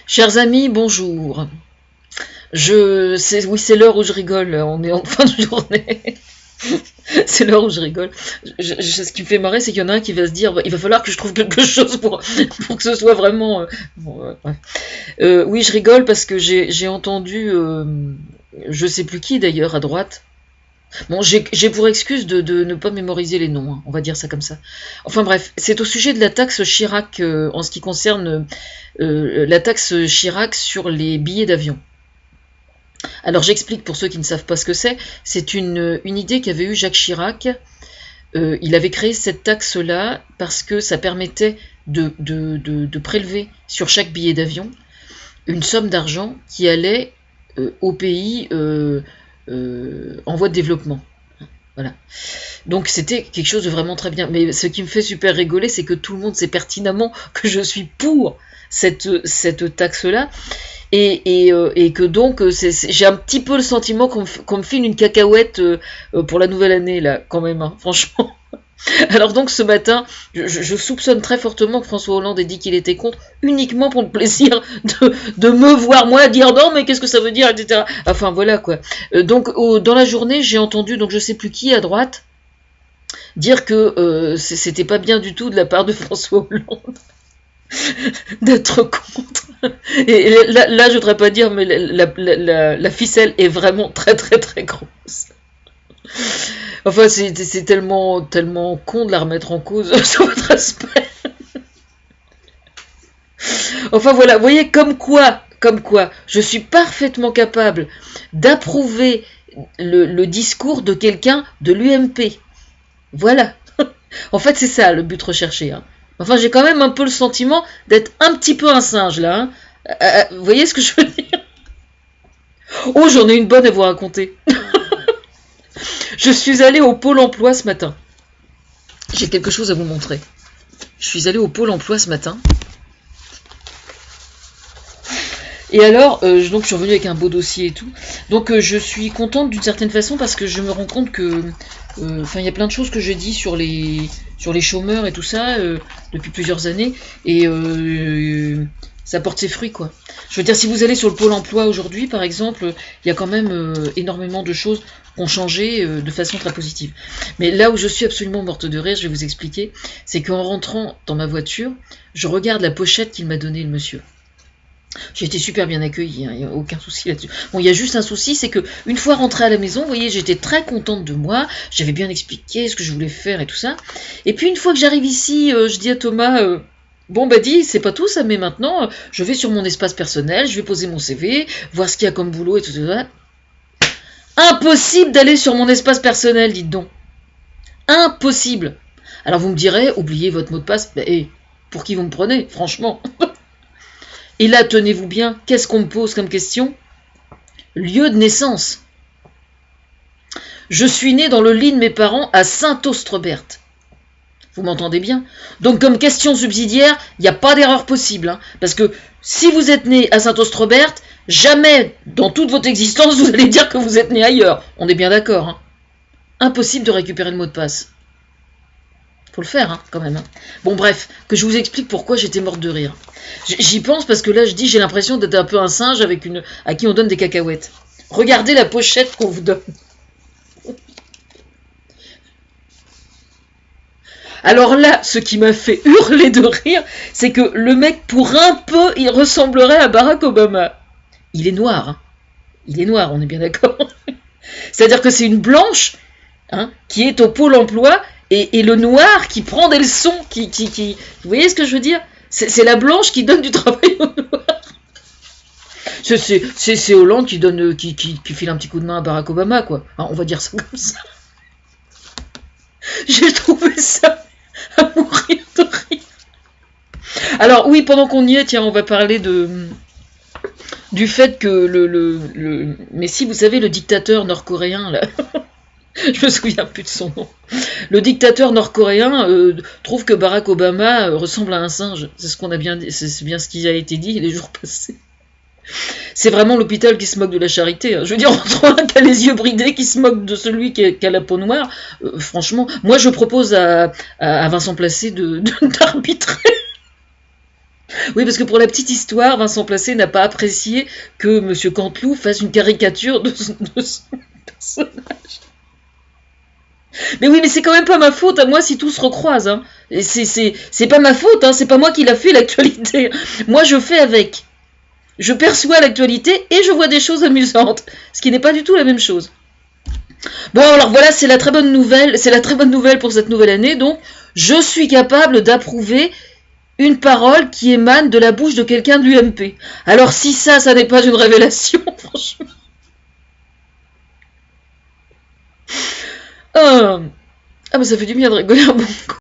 Chers amis, bonjour. Oui, c'est l'heure où je rigole. On est en fin de journée. C'est l'heure où je rigole. Ce qui me fait marrer, c'est qu'il y en a un qui va se dire, il va falloir que je trouve quelque chose pour que ce soit vraiment. Bon, bref. Oui, je rigole parce que j'ai entendu, je sais plus qui d'ailleurs à droite. Bon, j'ai pour excuse de ne pas mémoriser les noms, hein, on va dire ça comme ça. Enfin bref, c'est au sujet de la taxe Chirac en ce qui concerne la taxe Chirac sur les billets d'avion. Alors j'explique pour ceux qui ne savent pas ce que c'est. C'est une idée qu'avait eue Jacques Chirac. Il avait créé cette taxe-là parce que ça permettait de prélever sur chaque billet d'avion une somme d'argent qui allait au pays en voie de développement. Voilà. Donc c'était quelque chose de vraiment très bien. Mais ce qui me fait super rigoler, c'est que tout le monde sait pertinemment que je suis pour cette taxe-là. Et que donc j'ai un petit peu le sentiment qu'on me file une cacahuète pour la nouvelle année, là, quand même, hein, franchement. Alors donc ce matin, je soupçonne très fortement que François Hollande ait dit qu'il était contre, uniquement pour le plaisir de me voir moi dire non mais qu'est-ce que ça veut dire, etc. Enfin voilà quoi. Donc dans la journée, j'ai entendu, donc je sais plus qui à droite, dire que c'était pas bien du tout de la part de François Hollande d'être contre. Et là, je voudrais pas dire, mais la ficelle est vraiment très très très grosse. Enfin, c'est tellement con de la remettre en cause sur votre aspect. Enfin voilà, vous voyez comme quoi, je suis parfaitement capable d'approuver le discours de quelqu'un de l'UMP. Voilà. En fait, c'est ça le but recherché. Hein. Enfin, j'ai quand même un peu le sentiment d'être un petit peu un singe là. Hein. Vous voyez ce que je veux dire? Oh, j'en ai une bonne à vous raconter. Je suis allée au Pôle emploi ce matin. J'ai quelque chose à vous montrer. Je suis allée au Pôle emploi ce matin. Et alors, donc je suis revenue avec un beau dossier et tout. Donc je suis contente d'une certaine façon parce que je me rends compte que, il y a plein de choses que j'ai dit sur les chômeurs et tout ça depuis plusieurs années et ça porte ses fruits quoi. Je veux dire, si vous allez sur le Pôle emploi aujourd'hui, par exemple, il y a quand même énormément de choses qui ont changé de façon très positive. Mais là où je suis absolument morte de rire, je vais vous expliquer, c'est qu'en rentrant dans ma voiture, je regarde la pochette qu'il m'a donnée le monsieur. J'ai été super bien accueillie, il n'y a aucun souci là-dessus. Bon, il y a juste un souci, c'est que une fois rentrée à la maison, vous voyez, j'étais très contente de moi, j'avais bien expliqué ce que je voulais faire et tout ça. Et puis une fois que j'arrive ici, je dis à Thomas, bon bah dis, c'est pas tout ça, mais maintenant, je vais sur mon espace personnel, je vais poser mon CV, voir ce qu'il y a comme boulot et tout ça. Impossible d'aller sur mon espace personnel, dites donc. Impossible. Alors vous me direz, oubliez votre mot de passe, pour qui vous me prenez, franchement. Et là, tenez-vous bien, qu'est-ce qu'on me pose comme question? Lieu de naissance. Je suis né dans le lit de mes parents à Saint-Austrebert. Vous m'entendez bien? Donc comme question subsidiaire, il n'y a pas d'erreur possible. Hein, parce que si vous êtes né à Saint-Austrebert, jamais dans toute votre existence vous allez dire que vous êtes né ailleurs. On est bien d'accord. Hein. Impossible de récupérer le mot de passe. Faut le faire, hein, quand même. Hein. Bon, bref, que je vous explique pourquoi j'étais morte de rire. J'y pense parce que là, je dis, j'ai l'impression d'être un peu un singe à qui on donne des cacahuètes. Regardez la pochette qu'on vous donne. Alors là, ce qui m'a fait hurler de rire, c'est que le mec, pour un peu, il ressemblerait à Barack Obama. Il est noir, hein. Il est noir, on est bien d'accord. C'est-à-dire que c'est une blanche hein, qui est au Pôle emploi et le noir qui prend des leçons, qui... Vous voyez ce que je veux dire? C'est la blanche qui donne du travail au noir. C'est Hollande qui file un petit coup de main à Barack Obama, quoi. Hein, on va dire ça comme ça. J'ai trouvé ça à mourir de rire. Alors oui, pendant qu'on y est, tiens, on va parler du fait que mais si vous savez, le dictateur nord-coréen, là... Je me souviens plus de son nom. Le dictateur nord-coréen trouve que Barack Obama ressemble à un singe. C'est ce qu'on a bien dit, c'est bien ce qui a été dit les jours passés. C'est vraiment l'hôpital qui se moque de la charité. Hein. Je veux dire, entre un qui a les yeux bridés, qui se moque de celui qui a la peau noire, franchement, moi je propose à Vincent Placé d'arbitrer. Oui, parce que pour la petite histoire, Vincent Placé n'a pas apprécié que Monsieur Canteloup fasse une caricature de son personnage. Mais oui, mais c'est quand même pas ma faute à moi si tout se recroise. Hein. Et c'est pas ma faute, hein, c'est pas moi qui l'a fait l'actualité. Moi je fais avec. Je perçois l'actualité et je vois des choses amusantes. Ce qui n'est pas du tout la même chose. Bon, alors voilà, c'est la très bonne nouvelle. C'est la très bonne nouvelle pour cette nouvelle année. Donc, je suis capable d'approuver une parole qui émane de la bouche de quelqu'un de l'UMP. Alors si ça n'est pas une révélation, franchement. Ah, mais ça fait du bien de rigoler un bon coup.